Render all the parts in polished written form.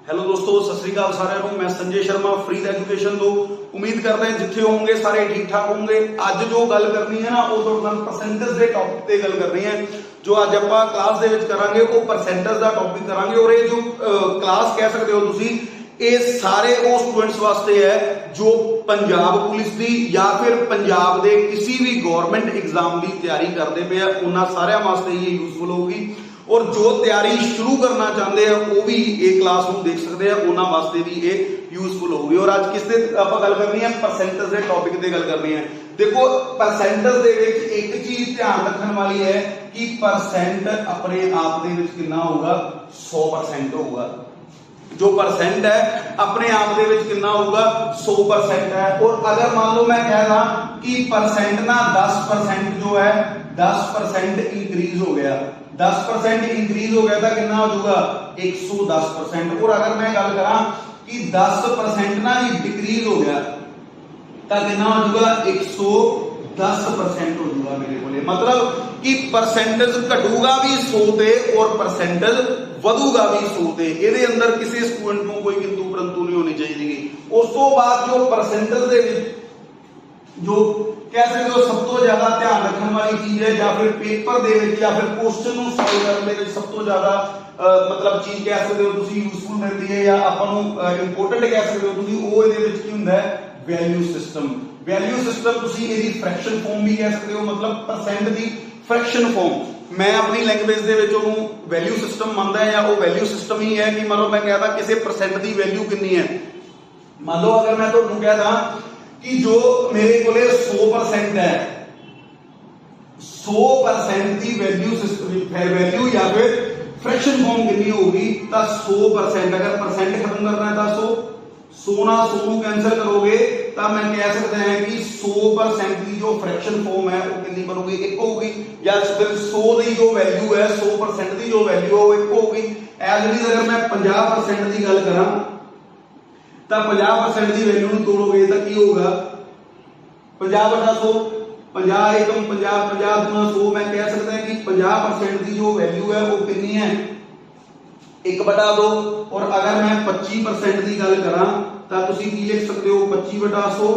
Hello दोस्तों, सत श्री अकाल साਰਿਆਂ ਨੂੰ। मैं संजय शर्मा फ्रीद एजुकेशन ਤੋਂ उम्मीद करते हैं जिथे होंगे सारे ठीक ठाक होंगे। ਅੱਜ जो गल करनी है ना वो ਤੁਹਾਡੇ ਨਾਲ परसेंटेज ਦੇ टॉपिक ਤੇ ਗੱਲ ਕਰਨੀ है। जो ਅੱਜ ਆਪਾਂ ਕਲਾਸ ਦੇ ਵਿੱਚ ਕਰਾਂਗੇ ਉਹ परसेंटेज ਦਾ ਟੌਪਿਕ ਕਰਾਂਗੇ। और ये जो ਕਲਾਸ ਕਹਿ ਸਕਦੇ ਹੋ ਤੁਸੀਂ, ਇਹ ਸਾਰੇ ਉਹ ਸਟੂਡੈਂਟਸ ਵਾਸਤੇ ਹੈ ਜੋ ਪੰਜਾਬ ਪੁਲਿਸ ਦੀ ਜਾਂ ਫਿਰ ਪੰਜਾਬ ਦੇ ਕਿਸੇ ਵੀ ਗਵਰਨਮੈਂਟ एग्जाम ਦੀ ਤਿਆਰੀ ਕਰਦੇ ਪਏ ਆ। ਉਹਨਾਂ ਸਾਰਿਆਂ ਵਾਸਤੇ ਇਹ ਯੂਜ਼ਫੁਲ ਹੋਊਗੀ। और जो तैयारी शुरू करना चाहते हैं वो भी ये क्लास में देख सकते हैं, उन्होंने वास्ते भी ये यूजफुल होगी। और आज किस आप गल करनी है, परसेंटेज के टॉपिक से गल करनी है। देखो परसेंटेज दे विच एक चीज ध्यान रखने वाली है कि परसेंट अपने आप दे विच कितना होगा, 100% होगा। जो परसेंट है अपने आप दे विच कितना होगा, 100% है। और अगर मान लो मैं कह रहा कि परसेंट ना 10% जो है 10% इंक्रीज हो गया, 10% इंक्रीज हो गया था, कितना हो जाएगा 110%। और अगर मैं गल करा कि 10% ना डिक्रीज हो गया तो कितना हो जाएगा 110% हो जाएगा मेरे को। मतलब कि परसेंटेज घटूगा भी 100 ते और परसेंटेज ਵਧੂਗਾ भी 100 ਤੇ। ਇਹਦੇ ਅੰਦਰ ਕਿਸੇ ਸਟੂਡੈਂਟ ਨੂੰ ਕੋਈ ਕਿੰਤੂ ਪਰੰਤੂ ਨਹੀਂ ਹੋਣੀ ਚਾਹੀਦੀ। ਉਸ ਤੋਂ ਬਾਅਦ ਜੋ परसेंटेज ਦੇ ਵਿੱਚ जो कह सकते हो सब तो ज्यादा ध्यान रखने वाली चीज है, या फिर पेपर दे विच या फिर क्वेश्चन ਨੂੰ ਸੋਲਵ ਕਰਨ ਦੇ ਵਿੱਚ सब तो ज्यादा मतलब चीज कह सकते हो ਤੁਸੀਂ यूजफुल मिलती है या ਆਪਾਂ ਨੂੰ इंपोर्टेंट कह सकते हो ਤੁਸੀਂ, ਉਹ ਇਹਦੇ ਵਿੱਚ ਕੀ ਹੁੰਦਾ ਹੈ, वैल्यू सिस्टम। वैल्यू सिस्टम ਤੁਸੀਂ ਇਹਦੀ फ्रैक्शन फॉर्म भी कह सकते हो, मतलब परसेंट ਦੀ फ्रैक्शन फॉर्म। मैं अपनी लैंग्वेज ਦੇ ਵਿੱਚ ਉਹਨੂੰ वैल्यू सिस्टम ਮੰਨਦਾ ਹੈ, ਜਾਂ ਉਹ वैल्यू सिस्टम ही है कि मतलब मैं कहता ਕਿਸੇ परसेंट ਦੀ वैल्यू कितनी है। मान लो अगर मैं ਤੁਹਾਨੂੰ कहता कि जो मेरे को 100% है, 100% की वैल्यू सिस्टम वैल्यू या फिर फ्रैक्शन फॉर्म कितनी होगी, तो 100%। अगर परसेंट खत्म करना है तो 100 ना 100 को कैंसिल करोगे तो मैं कह सकते हैं कि 100% की जो फ्रैक्शन फॉर्म है वो कितनी बनोगी, एक होगी। या फिर 100 की जो वैल्यू है 100% की जो वैल्यू है वो एक होगी। एज इट इज अगर मैं 50% की गल करा तो 50% की वैल्यू तोड़ोगे तो की होगा 50/100, 50 एकम 50, 50 गुना 100। मैं कह सकता है कि 50% की जो वैल्यू है वो कितनी है, 1/2। और अगर मैं 25% की गल करा तो तुसी की लिख सकते हो 25/100,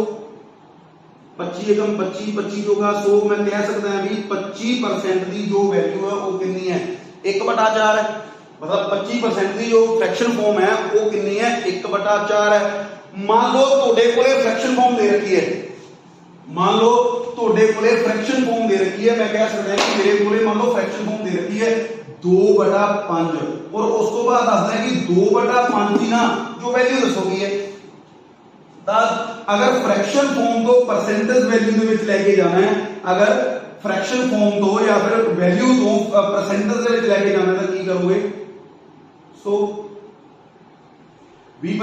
25 एकम 25, 25 होगा 100। मैं कह सकता है भी 25% की जो वैल्यू है वो कितनी है, 1/4 है। मतलब 25% की जो फ्रैक्शन फॉर्म है वो कितनी है, 1/4 है। मान लो तोड़े कोले फ्रैक्शन फॉर्म दे रखी है, मान लो तोड़े कोले फ्रैक्शन फॉर्म दे रखी है। मैं कह सकता है कि मेरे कोले मान लो फ्रैक्शन फॉर्म दे रखी है 2/5। और उसको बाद दसदा है कि 2/5 की ना जो वैल्यू दसोगी है, अगर फ्रैक्शन फॉर्म को परसेंटेज वैल्यू ਦੇ ਵਿੱਚ ਲੈ ਕੇ ਜਾਣਾ है, अगर फ्रैक्शन फॉर्म तो या फिर वैल्यू तो परसेंटेज ਦੇ ਵਿੱਚ ਲੈ ਕੇ ਜਾਣਾ ਤਾਂ ਕੀ ਕਰੋਗੇ, 20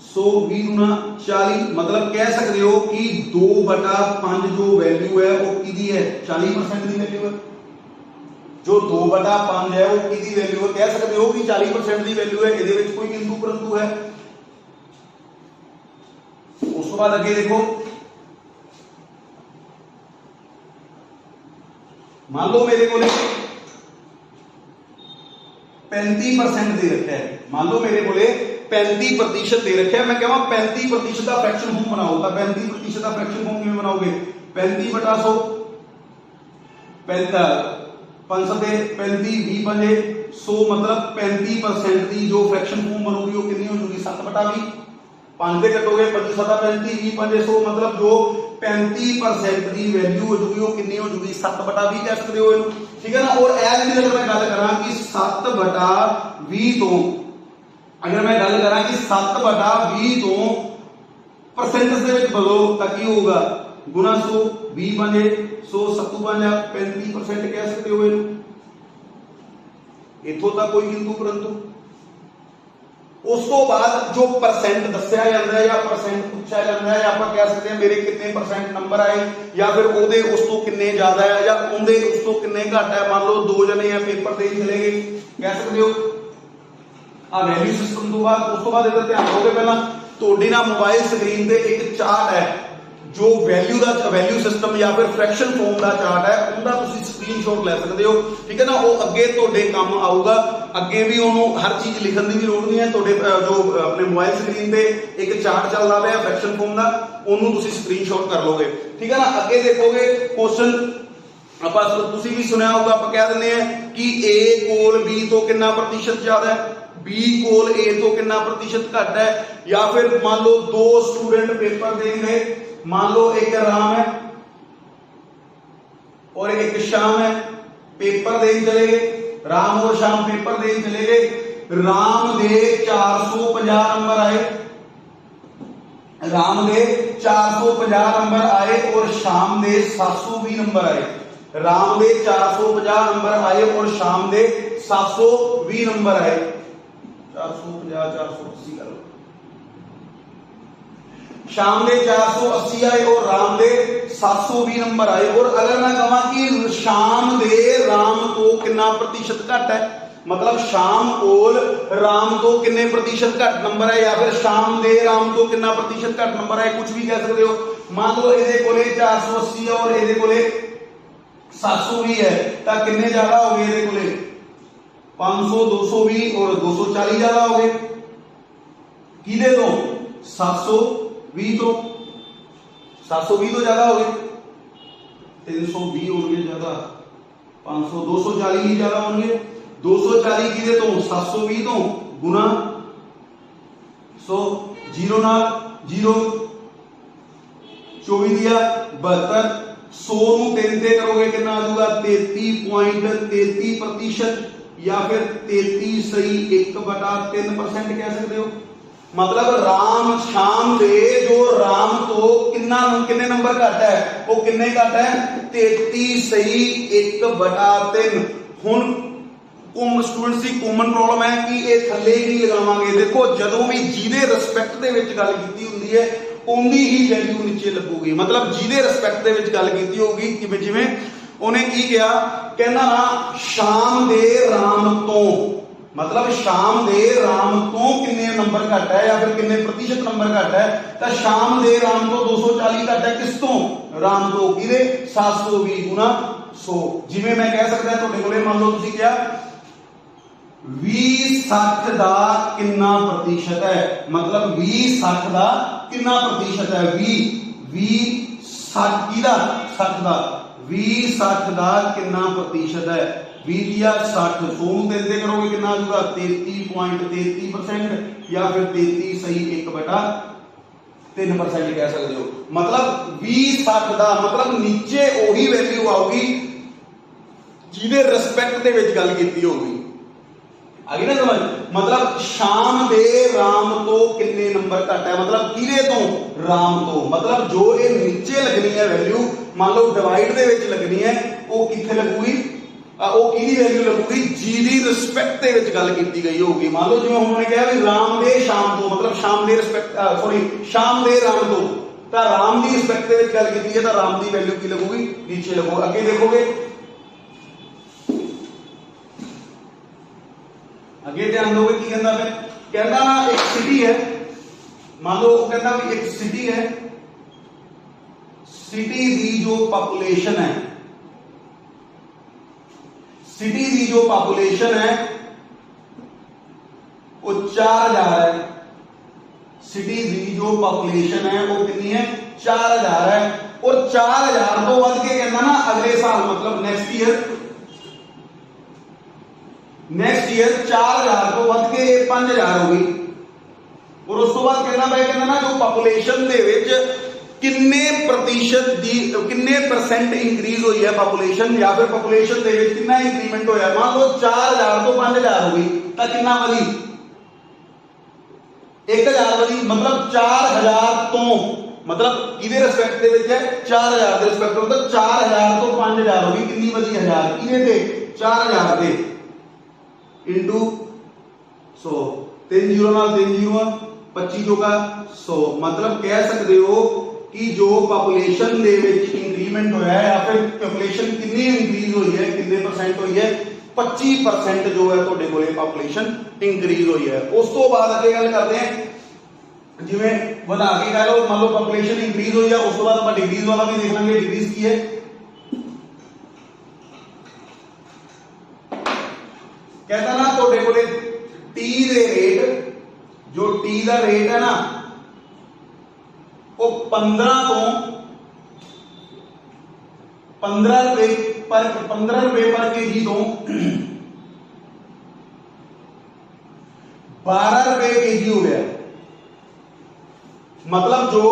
100 20 गुना 40। मतलब कह सकते हो कि 2/5 जो वैल्यू है वो किदी है, 40% की वैल्यू है। जो 2/5 है वो किदी वैल्यू है, कह सकते हो कि 40% की वैल्यू है। ਇਹਦੇ ਵਿੱਚ कोई किंतु परंतु है। ਉਸ ਤੋਂ ਬਾਅਦ ਅੱਗੇ देखो, मान लो मेरे को 35% दे रखा है, मान लो मेरे को 35% दे रखा है। मैं कहवा 35% का फ्रैक्शन फॉर्म बनाओ, तो 35% का फ्रैक्शन फॉर्म किवें बनाओगे, 35/100, 5 35 20 100। मतलब 35% की जो फ्रैक्शन फॉर्म बनोगी वो कितनी हो जाएगी, 7/20। 5 से कटोगे 5 7 35 20 5 100। मतलब जो 35% की वैल्यू हो जाएगी वो कितनी हो जाएगी, 7/20 कह सकते हो इन्हों, ठीक है ना। और एज भी अगर मैं गल करा कि 7/20 तो अगर मैं गल करा कि 7/20 तो परसेंटेज ਦੇ ਵਿੱਚ ਬਦਲੋ ਤਾਂ ਕੀ ਹੋਊਗਾ, गुना 100, 20 5 100, 7 5 35% कह सकते हो इन्हों। इथों तक कोई किंतु परंतु। उस तो बाद जो परसेंट दस्या जाता है या परसेंट पूछा जाता है, आप कह सकते हैं मेरे कितने परसेंट नंबर आए, या फिर ओदे उस तो कितने ज्यादा है या ओंदे उस तो कितने घट है। मान लो 2 जने हैं पेपर दे चले गए, कह सकते हो आ वैल्यू सिस्टम तो बाद। उस तो बाद इधर ध्यान दोगे, पहला ਤੁਹਾਡੀ ना मोबाइल स्क्रीन पे एक चार्ट है जो वैल्यू सिस्टम या फिर फ्रैक्शन फॉर्म का चार्ट है, उनका तुसी स्क्रीनशॉट ले सकते हो, ठीक है ना। वो अगे ਤੁਹਾਡੇ ਕੰਮ ਆਊਗਾ। ਅੱਗੇ ਵੀ ਉਹਨੂੰ ਹਰ ਚੀਜ਼ ਲਿਖਣ ਦੀ ਵੀ ਲੋੜ ਨਹੀਂ ਹੈ। ਤੁਹਾਡੇ ਜੋ ਆਪਣੇ ਮੋਬਾਈਲ ਸਕਰੀਨ ਤੇ ਇੱਕ ਚਾਰਟ ਚੱਲਦਾ ਪਿਆ ਫ੍ਰੈਕਸ਼ਨ ਫਾਰਮ ਦਾ, ਉਹਨੂੰ ਤੁਸੀਂ ਸਕਰੀਨਸ਼ਾਟ ਕਰ ਲਓਗੇ, ਠੀਕ ਹੈ ਨਾ। ਅੱਗੇ ਦੇਖੋਗੇ ਕੁਐਸਚਨ ਆਪਾਂ ਤੁਸੀਂ ਵੀ ਸੁਣਿਆ ਹੋਊਗਾ, ਆਪਾਂ ਕਹਿ ਦਿੰਦੇ ਆ ਕਿ A ਕੋਲ B ਤੋਂ ਕਿੰਨਾ ਪ੍ਰਤੀਸ਼ਤ ਜ਼ਿਆਦਾ ਹੈ, B ਕੋਲ A ਤੋਂ ਕਿੰਨਾ ਪ੍ਰਤੀਸ਼ਤ ਘੱਟ ਹੈ। ਜਾਂ ਫਿਰ ਮੰਨ ਲਓ ਦੋ स्टूडेंट पेपर देंगे, मान लो एक राम है और एक श्याम है, पेपर देने चले गए, राम और श्याम पेपर देने चले गए। राम दे 450 नंबर आए, राम दे 450 नंबर आए और श्याम दे 720 नंबर आए। राम दे 450 नंबर आए और श्याम दे 720 नंबर आए। 450 480 कर लो, श्याम दे 480 आए और राम दे 720 नंबर आए। और अगर मैं कहा कि श्याम दे राम तो कितना प्रतिशत घट है, मतलब श्याम कोल राम तो कितने प्रतिशत घट नंबर है, या फिर श्याम दे राम तो कितना प्रतिशत घट नंबर है, कुछ भी कह सकते हो। मान लो ये कोले 480 है और ये कोले 720 है, तो कितने ज्यादा हो गए, ये कोले 500 220 और 240 ज्यादा हो गए। किदे तो 720 तो 720 तो ज्यादा हो गए, 320 हो गए ज्यादा, 500 240 ही ज्यादा होंगे। 240 किदे तो 720 तो गुना 100, जीरो ना जीरो 24 दिया 72, 100 ਨੂੰ 3 ਤੇ ਕਰੋਗੇ ਕਿੰਨਾ ਆ ਜਾਊਗਾ 33.33% या फिर 33 सही 1/3% कह सकते हो। मतलब राम श्याम दे जो राम तो किन्ने नंबर घट है, वो किन्ने घट है 33 सही 1/3। हुण स्टूडेंट्स की कॉमन प्रॉब्लम है कि ये थले ही लगावांगे। देखो जदों भी जिहदे रिस्पैक्ट दे विच गल कीती हुंदी है उन्नी ही वैल्यू नीचे लगूगी। मतलब जिहदे रिस्पैक्ट दे विच गल कीती होगी, किवें जिवें उन्हें की किया, कहना ना श्याम दे राम तो, मतलब श्याम दे राम तो किन्ने नंबर घट है या फिर किन्ने प्रतिशत नंबर घट है, तो श्याम दे राम तो 240 घट है, किस तो राम तो किदे 720 गुना 100। जिवें मैं कह सकदा तुहाडे कोले मान लो तुसीं क्या 20-60 दा किन्ना प्रतिशत है, मतलब 20-60 दा किन्ना प्रतिशत है, 20-60 किदा 60 दा 20-60 का कितना प्रतिशत है, 20 दिया 60, 100 ਨੂੰ 3 ਦੇ ਕਰੋਗੇ कितना आएगा 33.33% या फिर 33 सही 1/3% कह सकते हो। मतलब 20-60 का मतलब नीचे वही वैल्यू आऊगी जिहदे रिस्पैक्ट दे विच गल कीती होगी। आ गई ना समझ। मतलब श्याम दे राम तो कितने नंबर घट है, मतलब किदे तो राम तो, मतलब जो ये नीचे लगनी है वैल्यू, मान लो डिवाइड दे विच लगनी है, वो किथे लगूगी, वो किहदी वैल्यू लगूगी जिहदी रिस्पैक्ट दे विच गल कीती गई होगी। मान लो जिवें उन्होंने कहा भी राम दे श्याम तो, मतलब श्याम दे रिस्पैक्ट सॉरी श्याम दे राम तो राम दी रिस्पैक्ट दे विच गल कीती है, तो राम दी वैल्यू की लगूगी नीचे लगूगी। अगे देखोगे, अगे ध्यान दोगे की कहता है, कहता ना एक सिटी है, मान लो कहता भी एक सिटी है, सिटी दी जो पॉपुलेशन है, सिटी दी जो पॉपुलेशन है वो 4000 है। सिटी दी जो पॉपुलेशन है वो कितनी है 4000 है। और 4000 तो वध के कहना ना अगले साल, मतलब नेक्स्ट ईयर 4000 तो वध के 5000 हो गई। और उस तो बाद कहना भाई कहना ना जो पॉपुलेशन दे विच किन्ने प्रतिशत दी किन्ने परसेंट इंक्रीज हुई है पॉपुलेशन, या फिर पॉपुलेशन दे विच कितना इंक्रीमेंट होया। मान लो 4000 तो 5000 हो गई, तो कितना वधी 1000 वधी। मतलब 4000 तो मतलब किदे रिस्पेक्ट दे विच है 4000 दे रिस्पेक्ट तो 4000 तो 5000 हो गई, कितनी वधी 1000 किदे ते 4000 दे इनटू 100, 3 जीरो नाल 3 जीरो 25 होगा 100। मतलब कह सकते हो कि जो पॉपुलेशन दे विच इंक्रीमेंट होया है, या फिर पॉपुलेशन कितनी इंक्रीज हुई है, कितने परसेंट हुई है 25% जो है तुहाडे कोले पॉपुलेशन इंक्रीज हुई है। उस तो बाद अगे गल करते हैं जिवें वधा के कह लो, मान लो पॉपुलेशन इंक्रीज हुई है, उस तो बाद आपां डिग्रीज वाला भी देख लांगे। डिग्रीज की है, कहता ना तुहाडे टी का रेट है ना वो 15 रुपए पर केजी तो 12 रुपए केजी हो गया। मतलब जो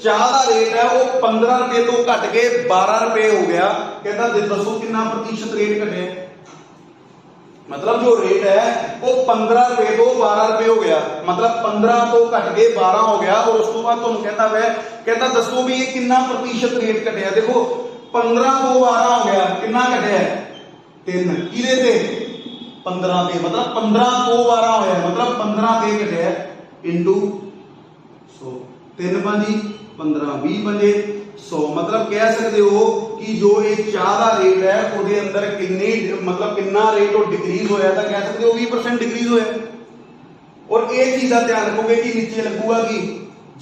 चाह का रेट है वो 15 रुपए तो घट के 12 रुपए हो गया। कहता दसो कितना प्रतिशत रेट घटे। मतलब जो रेट है वो 15 रुपए तो 12 रुपए हो गया। मतलब 15 तो घट के 12 हो गया। और उस तो बाद तुम कहता दसो भी ये कितना प्रतिशत रेट घटिया। देखो 15 तो 12 हो गया, कितना घटिया 3 किले थे 15 पे। मतलब 15 तो 12 हो गया, मतलब 15 पे घटिया इंटू 100 3 पंजी 15 20 पंजे 100। मतलब कह सकते हो कि जो एक चाह का रेट है उसके अंदर कितनी मतलब कितना रेट और डिक्रीज होया था। कह सकते हो 20% डिक्रीज होया। और एक चीज का ध्यान रखोगे कि नीचे लगूगा कि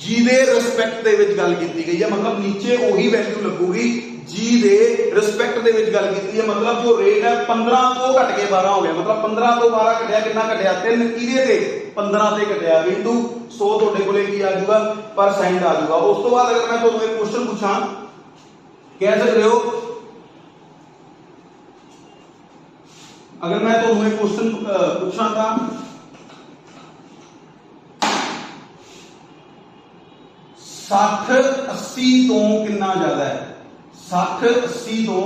जी दे रिस्पेक्ट दे विच गल कीती गई है। मतलब नीचे वही वैल्यू लगूगी जी दे रिस्पेक्ट दे विच गल कीती है। मतलब जो रेट है 15 तो घट के 12 हो गया। मतलब 15 तो 12 घटिया कितना घटिया 3 किले थे 15 से घटिया इंटू 100 ਤੁਹਾਡੇ ਕੋਲੇ ਕੀ ਆ ਜਾਊਗਾ परसेंट आ जाऊगा। उस तो बाद अगर मैं ਤੁਹਾਨੂੰ एक क्वेश्चन पूछा कह सकते हो, अगर मैं ਤੁਹਾਨੂੰ एक क्वेश्चन पूछा था 60-80 तो कितना ज्यादा है। 60-80 तो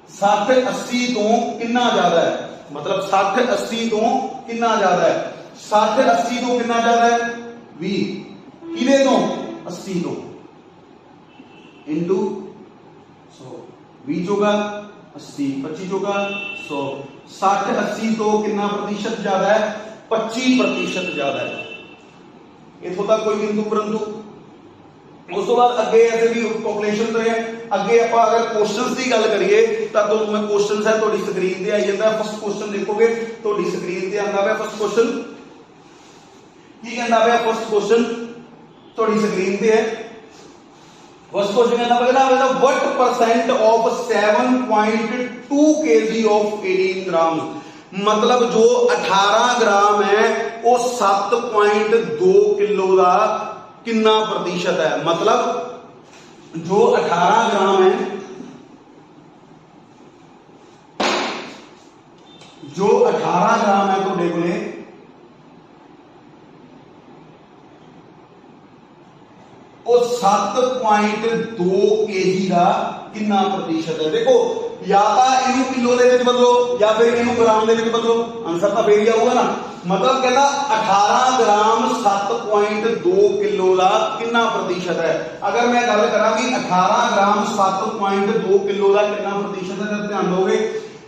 60-80 तो कितना ज्यादा है। मतलब 60-80 तो कितना ज्यादा है। 60-80 तो कितना ज्यादा है 20 किले तो 80 तो इंटू 100 20 होगा 80 25 होगा 100। 60-80 तो कितना प्रतिशत ज्यादा है 25% ज्यादा है। इथों तक कोई किंतु परंतु। उस तो बाद अगे ऐसे भी कैलकुलेशन तो है। अगे आप अगर क्वेश्चंस की गल करिए तो मैं क्वेश्चन है थोड़ी स्क्रीन पे आई जाता है। फर्स्ट क्वेश्चन देखोगे थोड़ी स्क्रीन पे आंदा है फर्स्ट क्वेश्चन की कहता है। फर्स्ट क्वेश्चन थोड़ी स्क्रीन पे है। फर्स्ट क्वेश्चन कहता है what percent of 7.2 KG of 18 ग्राम। मतलब जो 18 ग्राम है वो 7.2 किलो का कितना प्रतिशत है। मतलब जो 18 ग्राम है जो 18 ग्राम है तो देखो वो 7.2 केजी का कितना प्रतिशत है। देखो या तो इनू किलो दे विच बदलो या फिर इनू ग्राम दे विच बदलो, आंसर तो फिर ही आऊगा ना। मतलब कहता 18 ग्राम 7.2 किलो का कितना प्रतिशत है। अगर मैं गल करा कि 18 ग्राम 7.2 किलो का कितना प्रतिशत है तो ध्यान दोगे।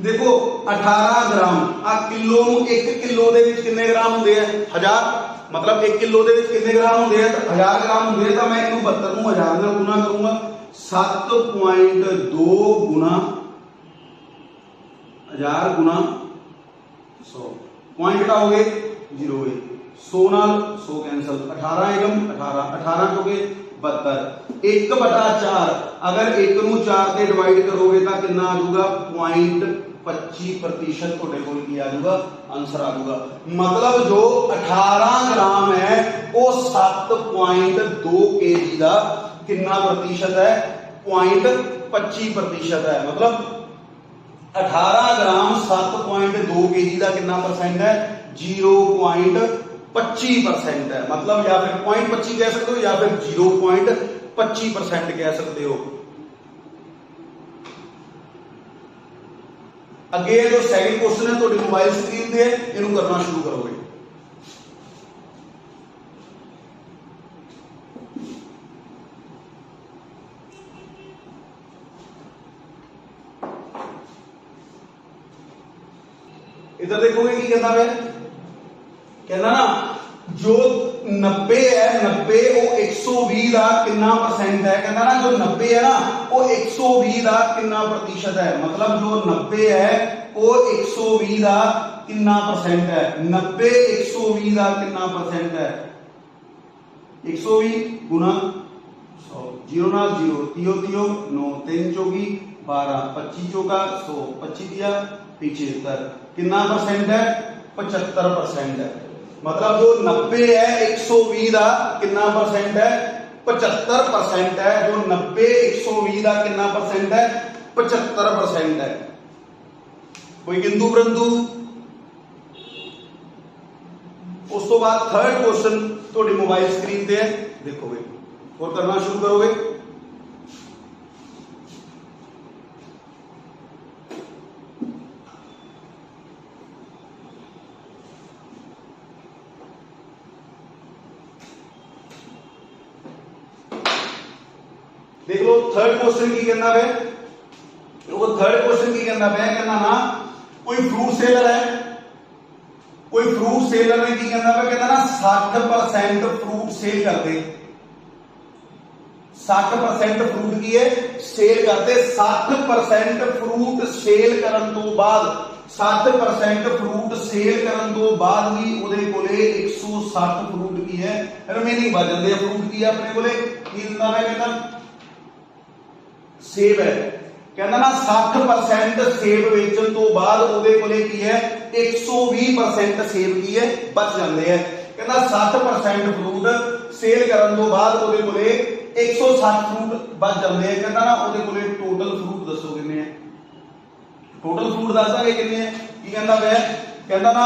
देखो 18 ग्राम आ किलो नूं 1 किलो दे विच कितने ग्राम होंदे हैं 1000। मतलब 1 किलो दे विच कितने ग्राम होंदे हैं तो 1000 ग्राम होंदे हैं। तो मैं इनू 72 नूं 1000 नाल गुना करूंगा 7.2 गुना 1000 गुना 100 पॉइंट घटाओगे 0 100 नाल 100 कैंसल 18 एकम 18 चौके 72 1/4। अगर 1 नूं 4 से डिवाइड करोगे तो कितना आ जाऊगा 0.25% ਤੁਹਾਡੇ ਕੋਲ ਕੀ आ जाऊगा आंसर आ जाऊगा। मतलब जो 18 ग्राम है वो 7.2 केजी का कितना प्रतिशत है 0.25% है। मतलब 18 ग्राम 7.2 केजी का कितना परसेंट है 0.25% है। मतलब या फिर 0.25 कह सकते हो या फिर 0.25% कह सकते हो। अगे जो सेकंड क्वेश्चन है थोड़ी मोबाइल स्क्रीन पे इनू करना शुरू करोगे। इधर देखोगे कि कहता है कहना ना जो 90 है 90 वो 120 का कितना परसेंट है। कहता ना जो 90 है ना वो 120 का कितना प्रतिशत है। मतलब जो 90 है वो 120 का कितना परसेंट है। 90 120 का कितना परसेंट है 120 गुना 100 0 नाल 0 3 9 3 चौकी 12 25 चौका 100 25 दिया 75 कितना परसेंट है 75% है। मतलब जो 90 है 120 का कितना परसेंट है 75% है। जो 90 120 का कितना परसेंट है 75% है। कोई किंतु परंतु। उस तो बाद थर्ड क्वेश्चन थोड़ी मोबाइल स्क्रीन पे है, देखोगे और करना शुरू करोगे। देख लो थर्ड क्वेश्चन की कहना है, वो थर्ड क्वेश्चन की कहना है, कहना ना कोई फ्रूट सेलर है, कोई फ्रूट सेलर ने की कहना है, कहना ना 60% फ्रूट सेल करते, 60% फ्रूट की है सेल करते, 60% फ्रूट सेल करन तो बाद 60% फ्रूट सेल करन तो बाद भी ਉਹਦੇ ਕੋਲੇ 160 फ्रूट की है रिमेनिंग बच ਜਾਂਦੇ ਆ। फ्रूट की है अपने कोले की ਦਿੰਦਾ ਹੈ, ਕਹਿੰਦਾ सेब है, कहना ना 60% सेब वेचन तो बाद ਉਹਦੇ ਕੋਲੇ ਕੀ है 120% सेब की है बच ਜਾਂਦੇ ਹੈ। कहना 60% फ्रूट सेल करन तो बाद ਉਹਦੇ ਕੋਲੇ 160 फ्रूट बच ਜਾਂਦੇ ਹੈ। कहना ना ਉਹਦੇ ਕੋਲੇ टोटल फ्रूट ਦੱਸੋ ਕਿੰਨੇ ਹੈ, टोटल फ्रूट ਦੱਸ ਦਾਂਗੇ ਕਿੰਨੇ ਹੈ। ਕੀ ਕਹਿੰਦਾ ਵੇ, ਕਹਿੰਦਾ ਨਾ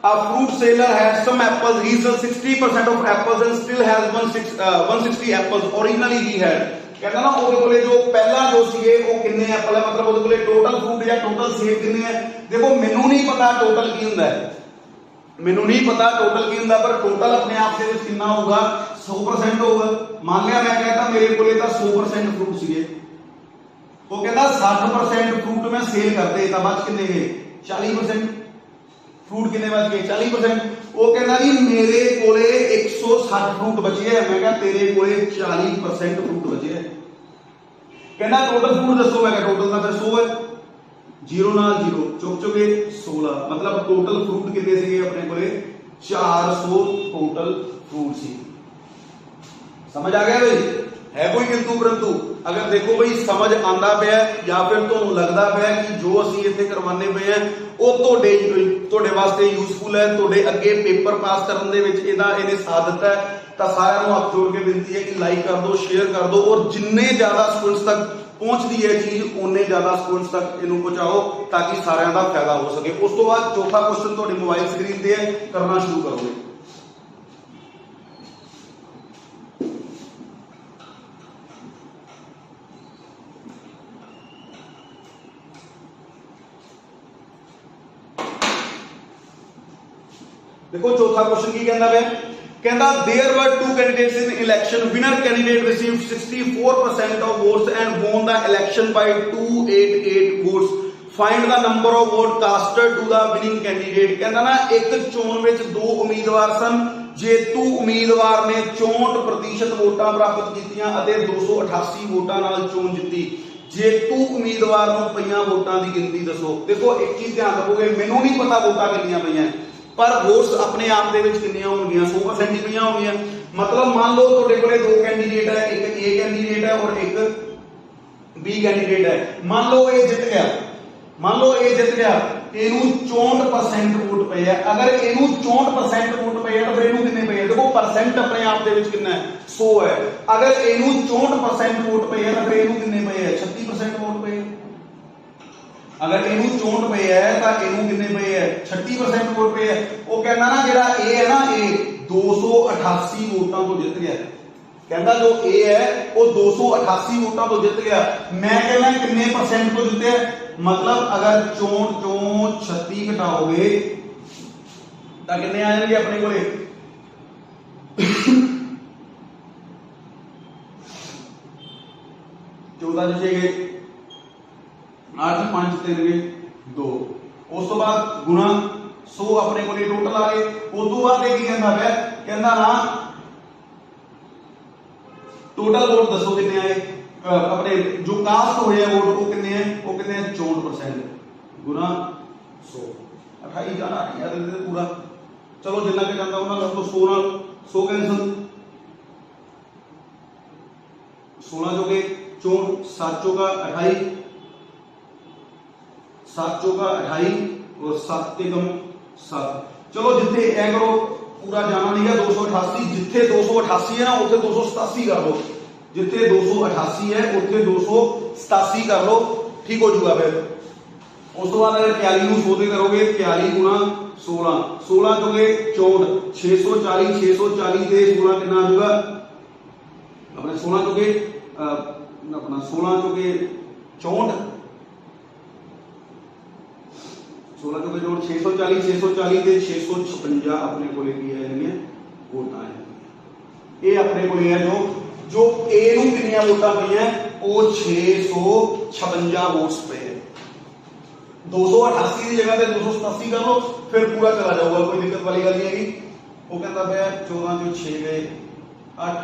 a fruit seller had some apples, he sells 60% of apples and still has 160 apples originally he had। कहना ना ਉਹਦੇ ਕੋਲੇ ਜੋ ਪਹਿਲਾਂ ਜੋ ਸੀਗੇ ਉਹ ਕਿੰਨੇ ਐਪਲ ਹੈ, मतलब ਉਹਦੇ ਕੋਲੇ टोटल फ्रूट ਜਾਂ टोटल सेब ਕਿੰਨੇ ਹੈ। देखो ਮੈਨੂੰ ਨਹੀਂ ਪਤਾ टोटल ਕੀ ਹੁੰਦਾ ਹੈ, ਮੈਨੂੰ ਨਹੀਂ ਪਤਾ टोटल ਕੀ ਹੁੰਦਾ, ਪਰ टोटल ਆਪਣੇ ਆਪ ਦੇ ਵਿੱਚ ਕਿੰਨਾ ਹੋਊਗਾ 100% ਹੋਊਗਾ। ਮੰਨ ਲਿਆ ਮੈਂ कहता ਮੇਰੇ ਕੋਲੇ ਤਾਂ 100% फ्रूट ਸੀਗੇ, ਉਹ ਕਹਿੰਦਾ 60% फ्रूट मैं सेल करते ਤਾਂ ਬਚ ਕਿੰਨੇ ਗਏ 40%। फ्रूट कितने बच गए 40%। वो कहना जी मेरे कोले 160 फ्रूट बचे है, मैं कहा तेरे कोले 40% फ्रूट बचे है। कहना टोटल फ्रूट दसो, मैं कहा टोटल ना फिर 100 है, जीरो नाल जीरो चुक चुके 16, मतलब टोटल फ्रूट कितने सी अपने कोले 400 टोटल फ्रूट सी। समझ आ गया भाई, है कोई किंतु परंतु। अगर देखो भाई समझ आंदा पिया या फिर ਤੁਹਾਨੂੰ लगदा पिया कि जो ਅਸੀਂ ਇੱਥੇ ਕਰਵਾਉਂਦੇ ਪਏ ਆ ਉਹ ਤੁਹਾਡੇ ਵਾਸਤੇ ਯੂਸਫੁਲ ਹੈ, ਤੁਹਾਡੇ ਅੱਗੇ ਪੇਪਰ ਪਾਸ ਕਰਨ ਦੇ ਵਿੱਚ ਇਹਨੇ ਸਾਥ ਦਿੱਤਾ ਹੈ, ਤਾਂ ਸਾਰਿਆਂ ਨੂੰ ਹੱਥ ਜੋੜ ਕੇ ਬੇਨਤੀ ਹੈ ਕਿ ਲਾਈਕ ਕਰ ਦਿਓ, ਸ਼ੇਅਰ ਕਰ ਦਿਓ, ਔਰ ਜਿੰਨੇ ਜ਼ਿਆਦਾ ਸਟੂਡੈਂਟਸ ਤੱਕ ਪਹੁੰਚਦੀ ਹੈ ਚੀਜ਼ ਉਹਨੇ ਜ਼ਿਆਦਾ ਸਟੂਡੈਂਟਸ ਤੱਕ ਇਹਨੂੰ ਪਹੁੰਚਾਓ ਤਾਂ ਕਿ ਸਾਰਿਆਂ ਦਾ ਫਾਇਦਾ ਹੋ ਸਕੇ। ਉਸ ਤੋਂ ਬਾਅਦ ਚੌਥਾ ਕੁਐਸਚਨ ਤੁਹਾਡੀ ਮੋਬਾਈਲ ਸਕਰੀਨ ਤੇ ਹੈ, ਕਰਨਾ ਸ਼ੁਰੂ ਕਰੋਗੇ। देखो चौथा क्वेश्चन की कहना है, कहना there were two candidates in election, winner candidate received 64% of votes and won the election by 288 votes, find the number of vote casted to the winning candidate. कहना ना एक चोन विच दो उम्मीदवार सन, जेतू उम्मीदवार ने 64% वोटां प्राप्त कीतियां अते 288 वोटां नाल चोन जीती। जेतू उम्मीदवार नूं पईयां वोटां दी गिनती दसो। देखो एक चीज ध्यान रखोगे, मैनूं नहीं पता वोटां कितनियां पईयां पर वोट्स अपने आप दे विच कितनियां होणगीਆਂ 100% ही पईयां होणगीਆਂ। मतलब मान लो तुहाडे कोले दो कैंडीडेट है, एक ए कैंडीडेट है और एक बी कैंडीडेट है। मान लो ए जित गया, मान लो ए जित गया, ਇਹਨੂੰ 64% वोट ਪਏ ਹੈ। अगर ਇਹਨੂੰ 64% वोट ਪਏ ਹੈ ਤਾਂ ਫਿਰ ਇਹਨੂੰ ਕਿੰਨੇ ਪਏ ਹੈ, देखो परसेंट अपने आप ਦੇ ਵਿੱਚ ਕਿੰਨਾ ਹੈ 100 है। अगर ਇਹਨੂੰ 64% वोट ਪਏ ਹੈ ਤਾਂ ਫਿਰ ਇਹਨੂੰ ਕਿੰਨੇ ਪਏ ਹੈ 36% वोट ਪਏ है। अगर ਇਹਨੂੰ 64 पे है तो ਇਹਨੂੰ कितने पे है 36% वोट पे है। वो कहना ना जेड़ा ए है ना ए 288 वोटां तो जित गया, कहता जो ए है वो 288 वोटां तो जित गया। मैं कहना कितने परसेंट तो जिते, मतलब अगर 64 चों 36 घटाओगे तो कितने आ जाएंगे अपने कोले 14 जितेगे 8 5 3 2, उस तो बाद गुणा 100 अपने को टोटल आ गए। उस तो बाद एक कहना है, कहना ना टोटल वोट दसो कितने आए, अपने जो कास्ट होए वोट वो कितने हैं, वो कितने हैं 64% गुणा 100 28 जाना याद रखते पूरा। चलो जिन्ना के जाता होना तो 100 नाल 100 कैंसिल, 16 जो के 4 7 का 28, 7 चौका 28 और 7 ते कम 7। चलो जिथे ए करो पूरा जाना नहीं है 288, जिथे 288 है ना उत्थे 287 कर लो, जिथे 288 है उत्थे 287 कर लो, ठीक हो जाऊगा। फिर उस तो बाद अगर 41 ਨੂੰ 100 ਦੇ करोगे 41 गुणा 16, 16 चौके 64, 640, 640 ਤੇ 16 कितना आ जाएगा अपने 16 चौके अपना 16 चौके 64, 16 चौके 64, 640, 640 ਤੇ 656 अपने को की है वोटां है। ये अपने को है जो ए ਨੂੰ ਕਿੰਨੀਆਂ ਵੋਟਾਂ ਪਈਆਂ ਉਹ 656 ਵੋਟਸ पे है। 288 की जगह पे 287 कर लो, फिर पूरा चला जाऊगा, कोई दिक्कत वाली गल नहीं है। वो कहता है 14 जो 6 गए 8,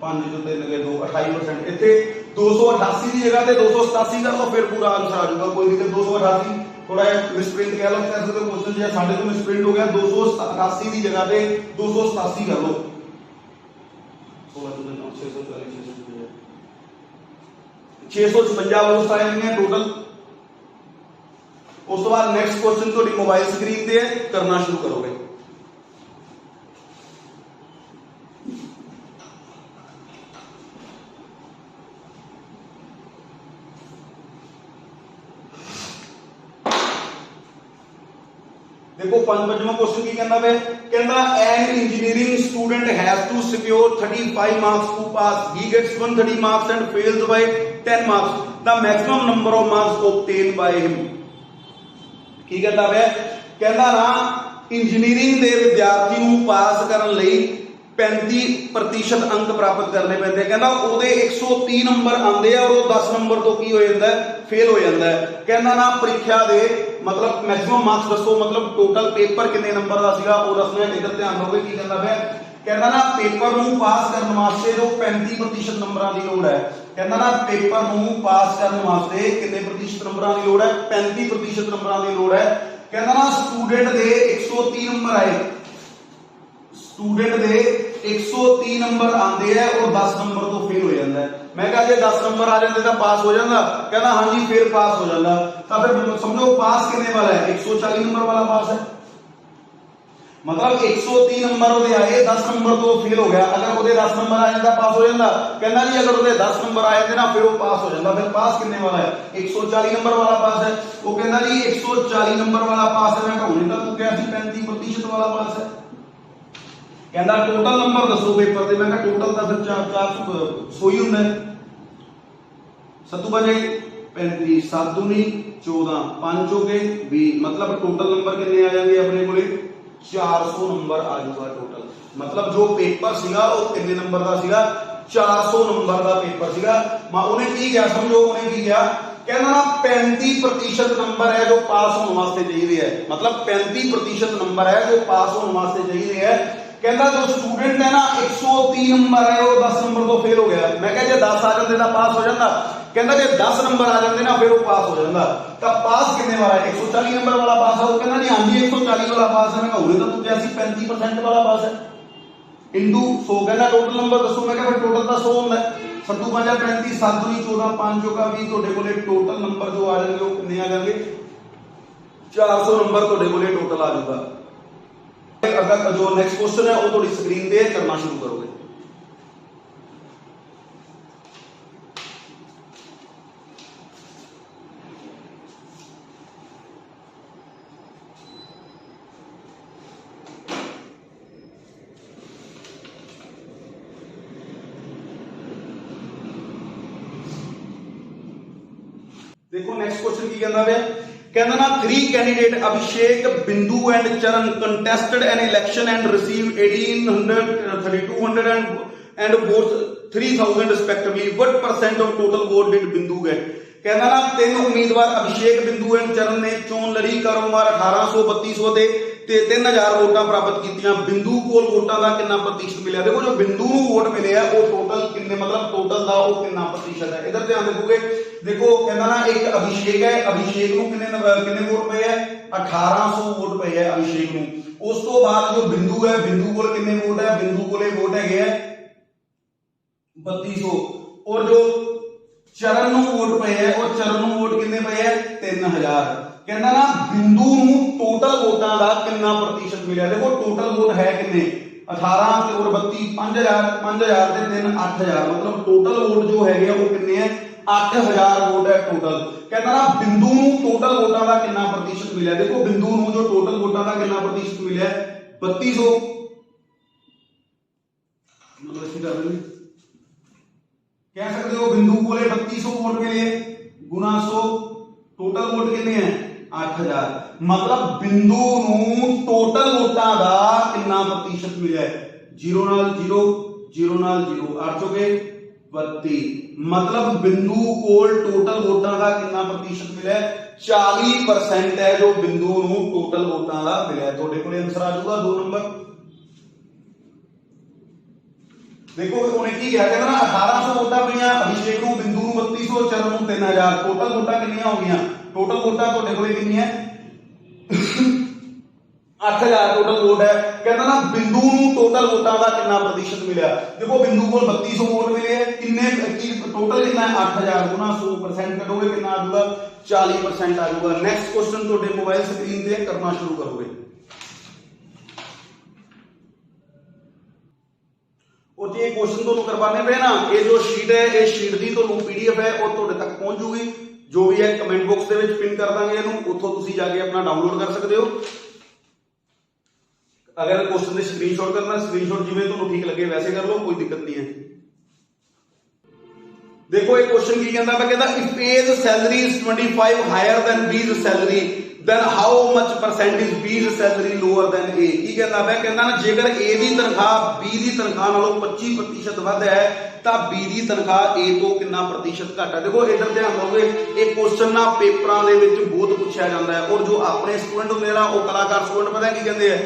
5 जो 3 गए 2, 28%। इतने 288 की जगह पे 287 कर लो, फिर पूरा आंसर आ जाऊगा, कोई दिक्कत। 288 थोड़ा मिसप्रिंट कह लो, कैसे तो क्वेश्चन जो साढ़े तो मिसप्रिंट हो गया, 288 की जगह पे 287 कर लो, 656 वोट्स आए हैं टोटल। उस तो बाद नेक्स्ट क्वेश्चन थोड़ी मोबाइल स्क्रीन पे है, करना शुरू करोगे। देखो 5वां क्वेश्चन की कहना है, कहना an engineering student has to secure 35 marks to pass, he gets 130 marks and fails by 10 marks, the maximum number of marks obtain by him. की कहता है, कहना ना इंजीनियरिंग के विद्यार्थी ਨੂੰ पास करने ਲਈ 35% अंक प्राप्त करने पैंदे। कहना ਉਹਦੇ 130 नंबर आंदे ਆ और 10 नंबर तो की हो ਜਾਂਦਾ है, फेल हो ਜਾਂਦਾ है। कहना ना ਪ੍ਰੀਖਿਆ ਦੇ मतलब मैक्सिमम मार्क्स दसो, मतलब टोटल पेपर कितने नंबर का ਸੀਗਾ ਉਹ ਦੱਸਣਾ। इधर ध्यान दोगे की कहता है, कहना ना पेपर ਨੂੰ पास करने वास्ते जो 35% नंबਰਾਂ ਦੀ ਲੋੜ है। कहना ना पेपर ਨੂੰ पास करने वास्ते कितने प्रतिशत नंबਰਾਂ ਦੀ ਲੋੜ है, 35% नंबਰਾਂ ਦੀ ਲੋੜ है। कहना ना स्टूडेंट ਦੇ 130 नंबर आए, स्टूडेंट दे 130 नंबर आंदे है और 10 नंबर तो फेल हो जाता है। मैं कहा जे 10 नंबर आ जाते तो पास हो जाता, कहना हाँ जी फिर पास हो जाता। तो फिर समझो पास कितने वाला है, 140 नंबर वाला पास है, मतलब 130 नंबर ਉਹਦੇ ਆਏ, 10 नंबर तो फेल हो गया। अगर ਉਹਦੇ 10 नंबर आ जाता पास हो जाता, कहना जी अगर ਉਹਦੇ 10 नंबर आए थे ना फिर वो पास हो जाता। फिर पास कितने वाला है, 140 नंबर वाला पास है। वो कहना जी 140 नंबर वाला पास है। मैं कहूँ तो तू क्या 35% वाला पास है। कहना टोटल नंबर दसो पेपर दे। मैं टोटल का फिर 400 ही होंगे, 7 बजे 35, 7 दूनी 14, 5 हो गए 20, मतलब टोटल नंबर कितने आ जाएंगे अपने को 400 नंबर आ जाएगा टोटल। मतलब जो पेपर सीगा वो कितने नंबर का सीगा, 400 नंबर का पेपर सीगा। उन्हें की क्या समझो, उन्हें की क्या कहना ना 35% नंबर है जो पास होने वास्ते चाहिए है, मतलब 35% नंबर है जो पास होने वास्ते चाहिए है। कहता जो स्टूडेंट है ना 130 नंबर है वो 10 नंबर तो फेल हो गया। मैं कहा जे 10 आ जाते तो पास हो जाता, कहता जे 10 नंबर आ जाते ना फिर वो पास हो जाता। तब पास कितने वाला है, 140 नंबर वाला पास है। वो कहना जी हाँ जी 140 वाला पास है। मैं कहूँ तो तू 35% वाला पास है इंटू 100। कहना टोटल नंबर दसो। मैं फिर टोटल का 100 होंगे, 7 5 35, 7 दूनी 14, 5 का 20, ਤੁਹਾਡੇ ਕੋਲੇ टोटल नंबर जो आ जाएंगे वो कितने आ जाएंगे, 400 नंबर ਤੁਹਾਡੇ ਕੋਲੇ टोटल आ जाएगा। अगर जो नेक्स्ट क्वेश्चन है वो थोड़ी स्क्रीन पे करना शुरू करोगे। देखो नेक्स्ट क्वेश्चन की कहना है, कहना ना 3 कैंडिडेट अभिषेक, बिंदु एंड चरण contested an election and receive 1800, 3200 and votes 3000 respectively, what percent of total vote did बिंदु गेट। कहना ना 3 उम्मीदवार अभिषेक, बिंदु एंड चरण ने चोन लड़ी, क्रमवार 1800, 3200 ਤੇ 3000 ਵੋਟਾਂ ਪ੍ਰਾਪਤ ਕੀਤੀਆਂ। ਬਿੰਦੂ ਕੋਲ ਵੋਟਾਂ ਦਾ ਕਿੰਨਾ प्रतिशत ਮਿਲਿਆ। ਦੇਖੋ ਜੋ ਬਿੰਦੂ ਨੂੰ ਵੋਟ ਮਿਲੇ ਆ ਉਹ ਟੋਟਲ ਕਿੰਨੇ, मतलब ਟੋਟਲ ਦਾ ਉਹ ਕਿੰਨਾ प्रतिशत ਹੈ। इधर ध्यान देखोगे, देखो कहना ना एक अभिषेक है, अभिषेक ਨੂੰ कितने वोट पे है, 1800 वोट पे है अभिषेक ਨੂੰ। ਉਸ ਤੋਂ ਬਾਅਦ ਜੋ ਬਿੰਦੂ है, ਬਿੰਦੂ ਕੋਲ कितने वोट है, बिंदु ਕੋਲੇ वोट ਹੈਗੇ ਆ 3200। और जो चरण ਨੂੰ वोट पे है और चरण ਨੂੰ वोट कितने पे है 3000। कहना ना बिंदु नूं टोटल वोटां दा कितना प्रतिशत मिलिया। देखो टोटल वोट है कितने 18 और 32 5000 5000 ते 3 8000 मतलब टोटल वोट जो है वो कितने है 8000 वोट है टोटल। कहता ना बिंदु नूं टोटल वोटां दा कितना प्रतिशत मिलिया। देखो बिंदु नूं जो टोटल वोटां दा कितना प्रतिशत मिलिया 3200 मतलब ऐसे कर देंगे कह सकते हो बिंदु को 3200 वोट मिले गुना 100 टोटल वोट कितने हैं 8000 मतलब बिंदु नूं टोटल वोटां दा कितना प्रतिशत मिला है 0 नाल 0 0 नाल 0 8 चौके 32 मतलब बिंदु कोल टोटल वोटां दा कितना प्रतिशत मिला है 40% है जो बिंदु नूं टोटल वोटां दा मिला है। ਤੁਹਾਡੇ ਕੋਲੇ आंसर आ जाऊगा 2 नंबर। देखो उन्हें की क्या कहना 1800 वोटां पईयां अभिषेक नूं बिंदु नूं 3200 चरण नूं 3000 टोटल वोटां कितनियां हो गईयां टोटल वोटां ਤੁਹਾਡੇ ਕੋਲੇ कितनी है 8000 टोटल वोट है। कहता ना बिंदु नूं टोटल वोटां दा कितना प्रतिशत मिला। देखो बिंदु को 3200 वोट मिले किन्ने टोटल कितना है 8000 गुना 100% करोगे कितना आ जाऊगा 40% आ जाऊगा। नेक्स्ट क्वेश्चन ਤੁਹਾਡੇ मोबाइल स्क्रीन पे करना शुरू करोगे और ये क्वेश्चन तो करवाने पे ना ये जो शीट है ये शीट दी तो पीडीएफ है और ਤੁਹਾਡੇ तक पहुंच जूगी जो भी है कमेंट बॉक्स ਦੇ ਵਿੱਚ पिन कर ਦਾਂਗੇ ਇਹਨੂੰ ਉੱਥੋਂ ਤੁਸੀਂ ਜਾ ਕੇ ਆਪਣਾ ਡਾਊਨਲੋਡ ਕਰ ਸਕਦੇ ਹੋ। अगर क्वेश्चन ਦੇ स्क्रीनशॉट करना स्क्रीनशॉट जिवें ਤੁਹਾਨੂੰ ठीक लगे वैसे कर लो कोई दिक्कत नहीं है। देखो एक क्वेश्चन की कहता है कहता if A's salary is 25 higher than B's salary then how much percent is B's salary lower than A। की कहता है कहता ना जेकर A ਦੀ ਤਨਖਾਹ B ਦੀ ਤਨਖਾਹ ਨਾਲੋਂ 25% ਵੱਧ ਹੈ ਤਾਂ B ਦੀ ਤਨਖਾਹ A ਤੋਂ ਕਿੰਨਾ प्रतिशत ਘੱਟ ਹੈ। ਦੇਖੋ ਇਧਰ ਧਿਆਨ ਦਿਓਗੇ ਇਹ क्वेश्चन ਨਾ ਪੇਪਰਾਂ ਦੇ ਵਿੱਚ ਬਹੁਤ ਪੁੱਛਿਆ ਜਾਂਦਾ ਹੈ ਔਰ ਜੋ ਆਪਣੇ ਸਟੂਡੈਂਟ ਹੁੰਦੇ ਨਾ ਉਹ ਕਲਾਕਾਰ ਸਟੂਡੈਂਟ ਪਤਾ ਕੀ ਕਹਿੰਦੇ ਆ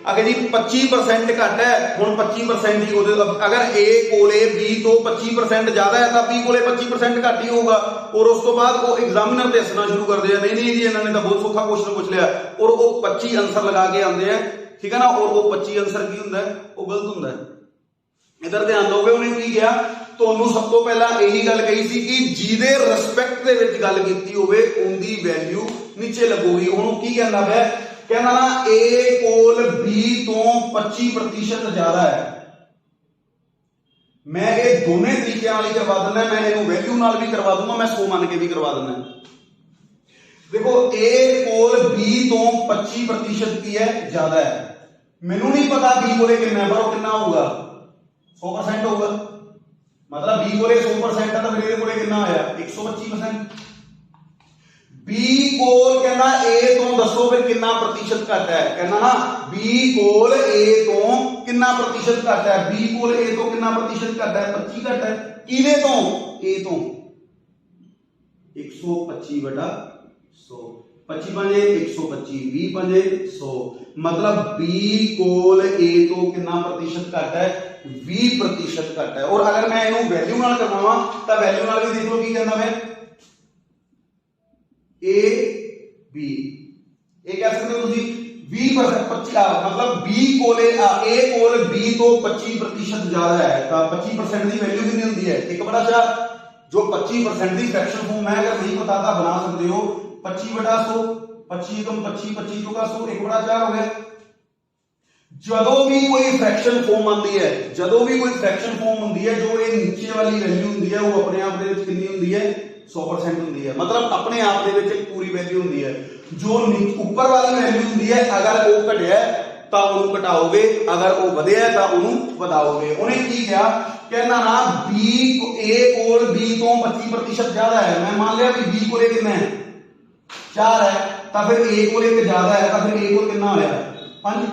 अगर जी 25% घट है हुण 25% ही होदे अगर A कोले B तो 25% ज्यादा है तो B कोले 25% घट ही होगा और उस तो बाद वो एग्जामिनर ते हसना शुरू कर दिया नहीं जी इन्होंने तो बहुत सौखा क्वेश्चन पूछ लिया और वो 25 आंसर लगा के आते हैं ठीक है ना और वो 25 आंसर की हुंदा है वो गलत हुंदा है। इधर ध्यान दोगे उन्हें की किया ਤੁਹਾਨੂੰ ਸਭ ਤੋਂ ਪਹਿਲਾਂ ਇਹੀ ਗੱਲ ਕਹੀ ਸੀ ਕਿ ਜਿਹਦੇ ਰਿਸਪੈਕਟ ਦੇ ਵਿੱਚ ਗੱਲ ਕੀਤੀ ਹੋਵੇ ਉਹਦੀ ਵੈਲਿਊ ਨੀਚੇ ਲੱਗੂਗੀ। ਹੁਣ ਕੀ ਕਹਿੰਦਾ ਪਿਆ कहना ना A कोल B तो 25% ज्यादा है मैं ये दोनों तरीके नाल ही करवा देना मैं इहनूं वैल्यू नाल भी करवा दूंगा मैं 100 मान के भी करवा देना। देखो A कोल B तो 25% की है ज्यादा है मैनू नहीं पता B कोले कितना है पर वो कितना होगा 100% होगा मतलब B कोले 100% है तो मेरे कोले कितना आया 125%। B कोल कहना A तो दसो फिर कितना प्रतिशत घट है कहना ना B कोल A तो कितना प्रतिशत घट है B कोल A तो कितना प्रतिशत घट है 25 घट है किने तो A तो 125 बटा 100 25 पंजे 125 20 पंजे 100 मतलब B कोल A तो कितना प्रतिशत घट है 20% घट है। और अगर मैं इनू वैल्यू नाल करवावां तां वैल्यू नाल भी देख लो की कहंदा मैं A B ये कह सकते हो तुसी 20% 25 मतलब B कोले A कोल B तो 25% ज्यादा है तो 25% की वैल्यू कितनी होती है 1/4 जो 25% की फ्रैक्शन फॉर्म है अगर नहीं पता तो बना सकते हो 25/100 25 कम 25 25 चौका 100 1/4 हो गया। ਜਦੋਂ ਵੀ ਕੋਈ ਫ੍ਰੈਕਸ਼ਨ ਫਾਰਮ ਆਉਂਦੀ ਹੈ ਜਦੋਂ ਵੀ ਕੋਈ ਫ੍ਰੈਕਸ਼ਨ ਫਾਰਮ ਹੁੰਦੀ ਹੈ ਜੋ ਇਹ ਨੀਚੇ ਵਾਲੀ ਵੈਲਿਊ ਹੁੰਦੀ ਹੈ ਉਹ ਆਪਣੇ ਆਪ ਦੇ ਵਿੱਚ ਕਿੰਨੀ ਹੁੰਦੀ ਹੈ 100% ਹੁੰਦੀ है मतलब अपने आप ਦੇ ਵਿੱਚ ਇੱਕ ਪੂਰੀ ਵੈਲਿਊ ਹੁੰਦੀ ਹੈ ਜੋ ਉੱਪਰ ਵਾਲੀ ਵੈਲਿਊ ਹੁੰਦੀ ਹੈ ਅਗਰ ਉਹ ਘਟਿਆ ਤਾਂ ਉਹਨੂੰ ਘਟਾਓਗੇ ਅਗਰ ਉਹ ਵਧਿਆ ਤਾਂ ਉਹਨੂੰ ਵਧਾਓਗੇ। ਉਹਨੇ ਕੀ ਕਿਹਾ कहना ना B A कोल B तो 25% ज्यादा है मैं मान लिया भी B कोले कितना है 4 है तो फिर A कोले के ज्यादा है तो फिर A कोल कितना होया 5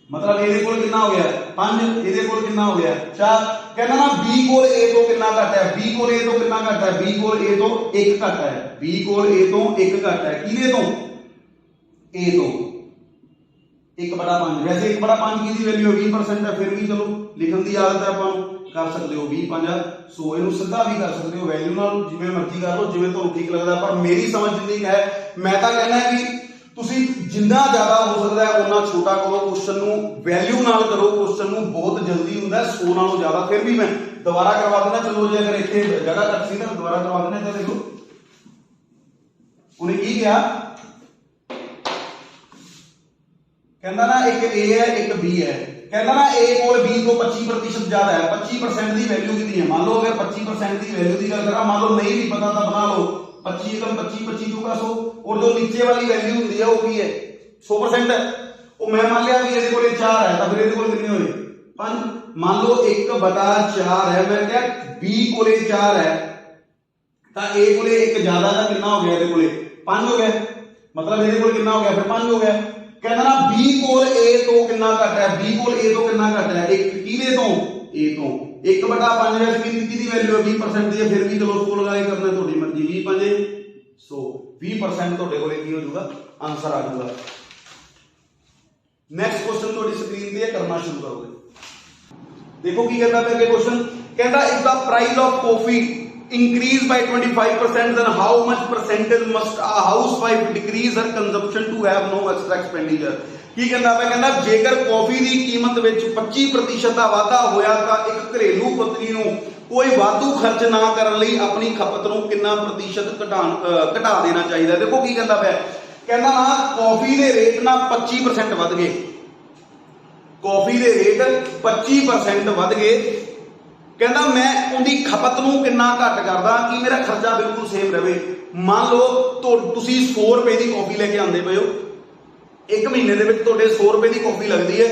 मतलब ਇਹਦੇ ਕੋਲ ਕਿੰਨਾ ਹੋ ਗਿਆ 5 ਇਹਦੇ ਕੋਲ ਕਿੰਨਾ ਹੋ ਗਿਆ 4 कहना ना B कोल A तो कितना घट है B कोल A तो कितना घट है B कोल A तो 1 घट है B कोल A तो 1 घट है किने तो A तो 1/5 वैसे 1/5 की वैल्यू 20% है फिर भी चलो लिखने की आदत है ਆਪਾਂ कर सकते हो 20 5 100 ਇਹਨੂੰ ਸਿੱਧਾ ਵੀ ਕਰ ਸਕਦੇ ਹੋ ਵੈਲਿਊ ਨਾਲ ਜਿਵੇਂ ਮਰਜ਼ੀ ਕਰ ਲਓ ਜਿਵੇਂ ਤੁਹਾਨੂੰ ਠੀਕ ਲੱਗਦਾ ਪਰ ਮੇਰੀ ਸਮਝ ਜਿੰਨੀ ਹੈ ਮੈਂ ਤਾਂ ਕਹਿੰਦਾ ਕਿ ਤੁਸੀਂ ਜਿੰਨਾ ਜ਼ਿਆਦਾ ਹੋ ਸਕਦਾ ਹੈ ਉਨਾ ਛੋਟਾ ਕਰੋ ਕੁਐਸਚਨ ਨੂੰ ਵੈਲਿਊ ਨਾਲ ਕਰੋ ਕੁਐਸਚਨ ਨੂੰ ਬਹੁਤ ਜਲਦੀ ਹੁੰਦਾ 100 ਨਾਲੋਂ ਜ਼ਿਆਦਾ ਫਿਰ ਵੀ ਮੈਂ ਦੁਬਾਰਾ ਕਰਵਾ ਦਿੰਦਾ ਚਲੋ ਜੇ ਅਗਰ ਇੱਥੇ ਜਗ੍ਹਾ ਘੱਟ ਸੀ ਤਾਂ ਦੁਬਾਰਾ ਕਰਵਾ ਦਿੰਦਾ ਤਾਂ ਦੇਖੋ उन्हें की किया, कहता ना एक ए है एक बी है, कहता ना ए कोल बी को 25% ज्यादा है, 25% की वैल्यू कितनी है, मान लो अगर 25% की वैल्यू की गल करा, मान लो नहीं भी पता था बना लो 25 एकम 25 25 होगा 100, और जो नीचे वाली वैल्यू होती है वो की है 100% है। वो मैं मान लिया भी ये कोल 4 है, तो फिर ये कोल कितने हुए 5, मान लो 1/4 है, मैं क्या बी कोले 4 है तो ए कोले एक ज्यादा था, कितना हो गया ये कोले 5 हो गया, मतलब ये कोल कितना हो गया फिर 5 हो गया। कहना ना बी कोल ए तो कितना घट है, बी कोल ए तो कितना घट है, एक किदे तो ए तो 1/5 वैसे कितनी वैल्यू है 20% दी है, फिर भी चलो सोल लगा के करना थोड़ी मर्जी 20 5 100 20% ਤੁਹਾਡੇ ਕੋਲੇ ਕੀ ਹੋ ਜਾਊਗਾ आंसर आ जाऊगा। नेक्स्ट क्वेश्चन थोड़ी स्क्रीन पे करना शुरू करोगे, देखो की कहता है क्वेश्चन, कहता if the price of coffee increase by 25% then how much percentage must a housewife decrease her consumption to have no extra expenditure। ਕੀ ਕਹਿੰਦਾ ਪਿਆ, ਕਹਿੰਦਾ ਜੇਕਰ ਕਾਫੀ ਦੀ ਕੀਮਤ ਵਿੱਚ 25% ਦਾ ਵਾਧਾ ਹੋਇਆ ਤਾਂ ਇੱਕ ਘਰੇਲੂ ਪਤਨੀ ਨੂੰ ਕੋਈ ਵਾਧੂ ਖਰਚ ਨਾ ਕਰਨ ਲਈ ਆਪਣੀ ਖਪਤ ਨੂੰ ਕਿੰਨਾ ਪ੍ਰਤੀਸ਼ਤ ਘਟਾ ਦੇਣਾ ਚਾਹੀਦਾ। ਦੇਖੋ ਕੀ ਕਹਿੰਦਾ ਪਿਆ, ਕਹਿੰਦਾ ਨਾ ਕਾਫੀ ਦੇ ਰੇਟ ਨਾ 25% ਵਧ ਗਏ, ਕਾਫੀ ਦੇ ਰੇਟ 25% ਵਧ ਗਏ, कहना मैं उनकी खपत नूं कितना घट करदा कि मेरा खर्चा बिल्कुल सेम रहे। मान लो तो तुसी 100 रुपए की कॉफी लेके आंदे पे हो, एक महीने दे विच तुहाडे 100 रुपए की कॉफी लगती है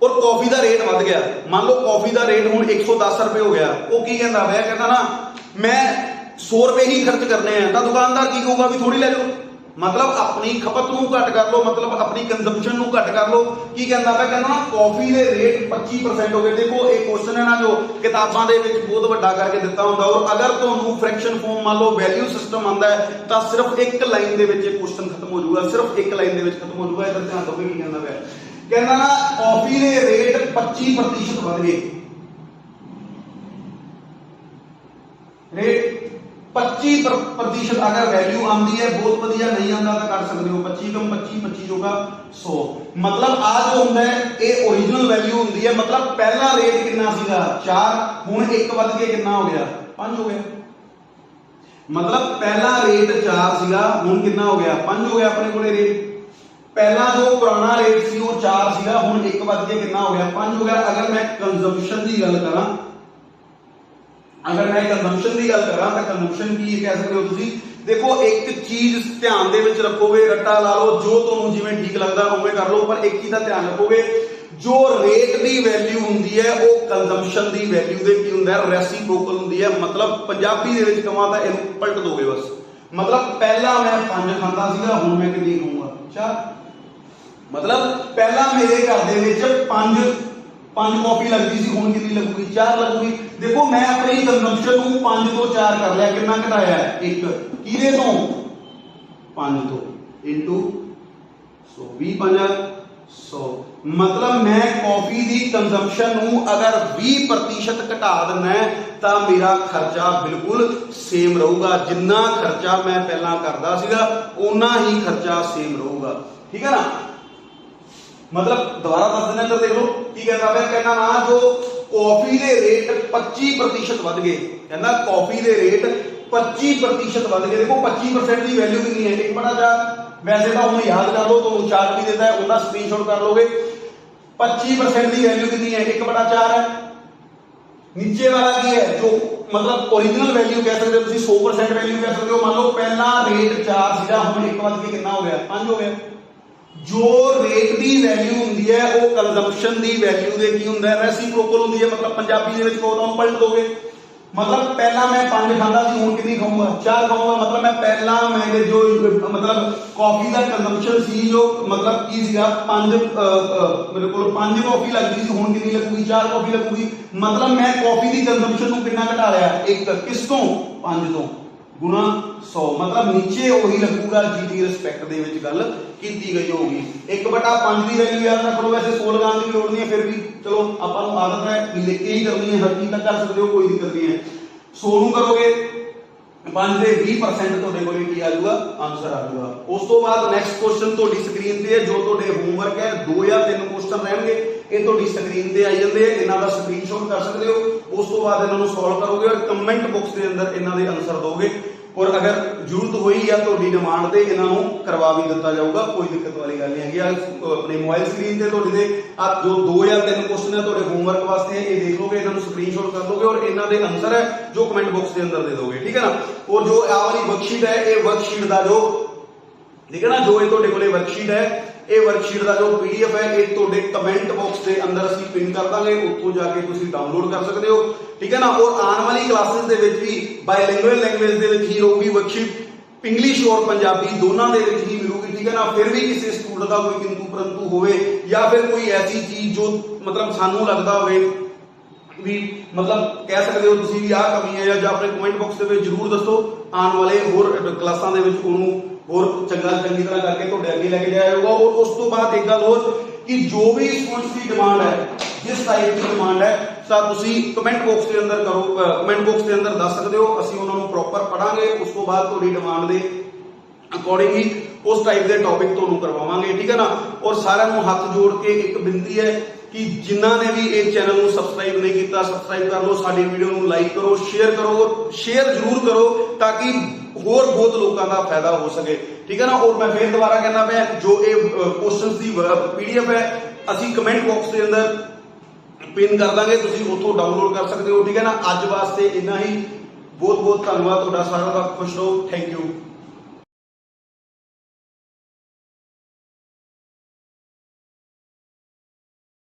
और कॉफी का रेट वध गया, मान लो कॉफी का रेट हुण 110 रुपए हो गया, वो की कहंदा पिया, कहंदा ना मैं 100 रुपए ही खर्च करने हैं, तो दुकानदार की कहूगा भी थोड़ी ले जाओ, मतलब अपनी खपत नूं घट कर लो, मतलब अपनी कंजम्पशन नूं घट कर लो। की कहंदा पिया, कहंदा ना कॉफी दे रेट 25% हो गए। देखो एक क्वेश्चन है ना जो किताबां दे विच बहुत वड्डा करके दिता हुंदा, और अगर तुहानूं फ्रैक्शन फॉर्म मान लो वैल्यू सिस्टम आंदा है तो सिर्फ एक लाइन दे विच क्वेश्चन खत्म हो जाऊगा, सिर्फ एक लाइन दे विच खत्म हो जाऊगा। इधर ध्यान दो की कहंदा पिया, कहंदा ना कॉफी दे रेट 25% वध गए, रेट 25% अगर वैल्यू आती है बहुत वधिया, नहीं आता तो कर सकते हो 25 कम 25 25 होगा 100, मतलब आ जो होंदा है ये ओरिजिनल वैल्यू होंदी है, मतलब पहला रेट कितना सीगा 4, हुण 1 वध के कितना हो गया 5 हो गया, मतलब पहला रेट 4 सीगा हुण कितना हो गया 5 हो गया अपने कोले रेट। पहला जो पुराना रेट सी वो 4 सीगा हुण 1 वध के कितना हो गया 5 हो गया। अगर मैं कंजम्पशन की गल करा, अगर मैं कंजम्पशन की गल करा तो कंजम्पशन की कह सकते हो तुसी, देखो एक चीज ध्यान दे विच रखोगे, रट्टा ला लो जो तुहानूं जिवें ठीक लगदा उवें कर लो, पर एक चीज का ध्यान रखोगे जो रेट की वैल्यू हुंदी है वो कंजम्पशन की वैल्यू दे की हुंदा है रेसिप्रोकल हुंदी है। मतलब पंजाबी दे विच कहां तां इहनूं पलट दोगे बस, मतलब पहला मैं 5 खांदा सीगा हुण मैं कितनी खाऊंगा 4, मतलब पहला मेरे घर दे विच 5 कॉफी लगती सी हुण कितनी लगूगी 4 लगूगी। देखो मैं अपनी कंजम्पशन को 5 तो 4 कर लिया, कितना घटाया 1 किदे तो 5 तो इनटू 100 20 5 100, मतलब मैं कॉफी की कंजम्पशन नूं अगर 20% घटा देना है तो मेरा खर्चा बिल्कुल सेम रहूगा, जिन्ना खर्चा मैं पहला करदा सीगा उन्ना ही खर्चा सेम रहूगा, ठीक है ना। मतलब दोबारा दस देना, इधर देख लो की कहता है, कहना ना जो कॉफी दे रेट 25% वध गए, कहना कॉफी दे रेट 25% वध गए। देखो 25% की वैल्यू कितनी है 1/4, वैसे तो हम याद कर लो तो चार्ट भी देता है उनका स्क्रीनशॉट कर लोगे। 25% की वैल्यू कितनी है 1/4 है, नीचे वाला की है जो मतलब ओरिजिनल वैल्यू कह सकते हो, 100% वैल्यू कह सकते हो। मान लो पहला रेट 4 सीधा हम 1 वध के कितना हो गया 5 हो गया। जो रेट की वैल्यू होंदी है वो कंजम्पशन की वैल्यू दे की हुंदा है रेसिप्रोकल होंदी है, मतलब पंजाबी दे विच कहो तां पलट दोगे, मतलब पहला मैं 5 खांदा सी हुण कितनी खाऊंगा 4 खाऊंगा, मतलब मैं पहला मेरे जो मतलब कॉफी का कंजम्पशन सी जो मतलब की सीगा 5 मेरे को 5 कॉफी लगती सी हुण कितनी लगूगी 4 कॉफी लगूगी, मतलब मैं कॉफी की कंजम्पशन को कितना घटा लिया 1 किस तो 5 तो गुणा 100, मतलब नीचे वही लगूगा जिहदी रिस्पेक्ट दे विच गल कीती गई होगी। 1/5 की वैल्यू याद रख लो, वैसे 100 लगाने की लोड़ नहीं है, फिर भी चलो आपां नूं आदत है लिख के ही करनी है, हर चीज तक कर सकते हो कोई दिक्कत नहीं है। 100 नूं करोगे 5 ਦੇ 20% ਤੁਹਾਡੇ ਕੋਲ ਕੀ ਆ ਜਾਊਗਾ आंसर आ जाऊगा। उस तो बाद नेक्स्ट क्वेश्चन ਤੁਹਾਡੀ ਸਕਰੀਨ ਤੇ ਹੈ, जो ਤੁਹਾਡੇ ਹੋਮਵਰਕ है 2 या 3 क्वेश्चन ਰਹਿਣਗੇ, ਇਹ ਤੁਹਾਡੀ ਸਕਰੀਨ ਤੇ ਆਈ ਜਾਂਦੇ ਆ, ਇਹਨਾਂ ਦਾ ਸਕਰੀਨਸ਼ਾਟ ਕਰ ਸਕਦੇ ਹੋ। ਉਸ ਤੋਂ ਬਾਅਦ ਇਹਨਾਂ ਨੂੰ ਸੋਲਵ ਕਰੋਗੇ और कमेंट बॉक्स ਦੇ ਅੰਦਰ ਇਹਨਾਂ ਦੇ ਆਨਸਰ ਦੋਗੇ। और अगर जरूरत हुई या ਤੁਹਾਡੀ ਡਿਮਾਂਡ ਤੇ ਇਹਨਾਂ ਨੂੰ ਕਰਵਾ ਵੀ ਦਿੱਤਾ ਜਾਊਗਾ, ਕੋਈ ਦਿੱਕਤ ਵਾਲੀ ਗੱਲ ਨਹੀਂ ਹੈਗੀ। ਆਪਣੇ ਮੋਬਾਈਲ ਸਕਰੀਨ ਤੇ ਤੁਹਾਡੇ ਦੇ ਆ ਜੋ 2 ਜਾਂ 3 ਕੁਐਸਚਨ ਹੈ ਤੁਹਾਡੇ ਹੋਮਵਰਕ ਵਾਸਤੇ ਇਹ ਦੇਖ ਲੋਗੇ, ਇਹਨਾਂ ਨੂੰ ਸਕਰੀਨਸ਼ਾਟ ਕਰ ਲੋਗੇ ਔਰ ਇਹਨਾਂ ਦੇ ਆਨਸਰ ਹੈ ਜੋ ਕਮੈਂਟ ਬਾਕਸ ਦੇ ਅੰਦਰ ਦੇ ਦੋਗੇ, ਠੀਕ ਹੈ ਨਾ। ਔਰ ਜੋ ਆ ਵਾਲੀ ਵਰਕਸ਼ੀਟ ਹੈ, ਇਹ ਵਰਕਸ਼ੀਟ ਦਾ ਜੋ ਠੀਕ है ना, जो ये ਤੁਹਾਡੇ ਕੋਲੇ ਵਰਕਸ਼ੀਟ ਹੈ, ਇਹ ਵਰਕਸ਼ੀਟ ਦਾ ਜੋ ਪੀਡੀਐਫ ਹੈ ਇਹ ਤੁਹਾਡੇ ਕਮੈਂਟ ਬਾਕਸ ਦੇ ਅੰਦਰ ਅਸੀਂ ਪਿਨ ਕਰ ਦਾਂਗੇ, ਉੱਥੋਂ ਜਾ ਕੇ ਤੁਸੀਂ ਡਾਊਨਲੋਡ ਕਰ ਸਕਦੇ ਹੋ, ਠੀਕ ਹੈ ਨਾ। ਔਰ ਆਉਣ ਵਾਲੀ ਕਲਾਸਿਸ ਦੇ ਵਿੱਚ ਵੀ ਬਾਇਲਿੰਗੁਅਲ ਲੈਂਗੁਏਜ ਦੇ ਵਿੱਚ ਹੀ ਰਹੂਗੀ ਵਰਕਸ਼ੀਟ, ਇੰਗਲਿਸ਼ ਔਰ ਪੰਜਾਬੀ ਦੋਨਾਂ ਦੇ ਵਿੱਚ ਹੀ ਮਿਲੂਗੀ, ਠੀਕ ਹੈ ਨਾ। ਫਿਰ ਵੀ ਕਿਸੇ ਸਟੂਡੈਂਟ ਦਾ ਕੋਈ ਕਿੰਤੂ ਪਰੰਤੂ ਹੋਵੇ ਜਾਂ ਫਿਰ ਕੋਈ ਐਸੀ ਚੀਜ਼ ਜੋ ਮਤਲਬ ਸਾਨੂੰ ਲੱਗਦਾ ਹੋਵੇ ਵੀ ਮਤਲਬ ਕਹਿ ਸਕਦੇ ਹੋ ਤੁਸੀਂ ਵੀ ਆਹ ਕਮੀ ਹੈ ਜਾਂ ਆਪਣੇ ਕਮੈਂਟ ਬਾਕਸ ਦੇ ਵਿੱਚ ਜ਼ਰੂਰ ਦੱਸੋ। ਆਉਣ ਵਾਲੇ ਹੋਰ ਕਲਾਸਾਂ ਦੇ ਵਿੱਚ ਉਹਨੂੰ ਹੋਰ ਚੰਗੀ ਤਰ੍ਹਾਂ ਕਰਕੇ ਤੁਹਾਡੇ ਅੱਗੇ ਲੈ ਕੇ ਜਾਇਆ ਜਾਊਗਾ। ਔਰ ਉਸ ਤੋਂ ਬਾਅਦ ਇੱਕ ਗੱਲ ਹੋਰ ਕਿ ਜੋ ਵੀ ਸਟੂਡੈਂਟਸ ਦੀ ਡਿਮਾਂਡ ਹੈ, ਜਿਸ ਟਾਈਪ ਦੀ ਡਿਮਾਂਡ ਹੈ ਤਾਂ ਤੁਸੀਂ ਕਮੈਂਟ ਬਾਕਸ ਦੇ ਅੰਦਰ ਕਰੋ, ਕਮੈਂਟ ਬਾਕਸ ਦੇ ਅੰਦਰ ਦੱਸ ਸਕਦੇ ਹੋ, ਅਸੀਂ ਉਹਨਾਂ ਨੂੰ ਪ੍ਰੋਪਰ ਪੜਾਂਗੇ। ਉਸ ਤੋਂ ਬਾਅਦ ਤੁਹਾਡੀ ਡਿਮਾਂਡ ਦੇ ਅਕੋਰਡਿੰਗ ਹੀ ਉਸ ਟਾਈਪ ਦੇ ਟੌਪਿਕ ਤੁਹਾਨੂੰ ਕਰਵਾਵਾਂਗੇ, ਠੀਕ ਹੈ ਨਾ। ਔਰ ਸਾਰਿਆਂ ਨੂੰ ਹੱਥ ਜੋੜ ਕੇ ਇੱਕ ਬੇਨਤੀ ਹੈ ਕਿ ਜਿਨ੍ਹਾਂ ਨੇ ਵੀ ਇਹ ਚੈਨਲ ਨੂੰ ਸਬਸਕ੍ਰਾਈਬ ਨਹੀਂ ਕੀਤਾ ਸਬਸਕ੍ਰਾਈਬ ਕਰ ਲਓ, ਸਾਡੀ ਵੀਡੀਓ ਨੂੰ ਲਾਈਕ ਕਰੋ, ਸ਼ੇਅਰ ਕਰੋ, ਸ਼ੇਅਰ ਜ਼ਰੂਰ ਕਰੋ ਤਾਂ ਕਿ ਹੋਰ ਬਹੁਤ ਲੋਕਾਂ ਦਾ ਫਾਇਦਾ ਹੋ ਸਕੇ, ਠੀਕ ਹੈ ਨਾ। ਔਰ ਮੈਂ ਫਿਰ ਦੁਬਾਰਾ ਕਹਿੰਦਾ ਪਿਆ ਜੋ ਇਹ ਕੁਐਸਚਨਸ ਦੀ ਪੀਡੀਐਫ ਹੈ ਅਸੀਂ ਕਮੈਂਟ ਬਾਕਸ ਦੇ ਅੰਦਰ ਪਿਨ ਕਰ ਦਾਂਗੇ, ਤੁਸੀਂ ਉੱਥੋਂ ਡਾਊਨਲੋਡ ਕਰ ਸਕਦੇ ਹੋ, ਠੀਕ ਹੈ ਨਾ। ਅੱਜ ਵਾਸਤੇ ਇੰਨਾ ਹੀ, ਬਹੁਤ ਬਹੁਤ ਧੰਨਵਾਦ ਤੁਹਾਡਾ ਸਾਰਿਆਂ ਦਾ, ਖੁਸ਼ ਰਹੋ, ਥੈਂਕ ਯੂ।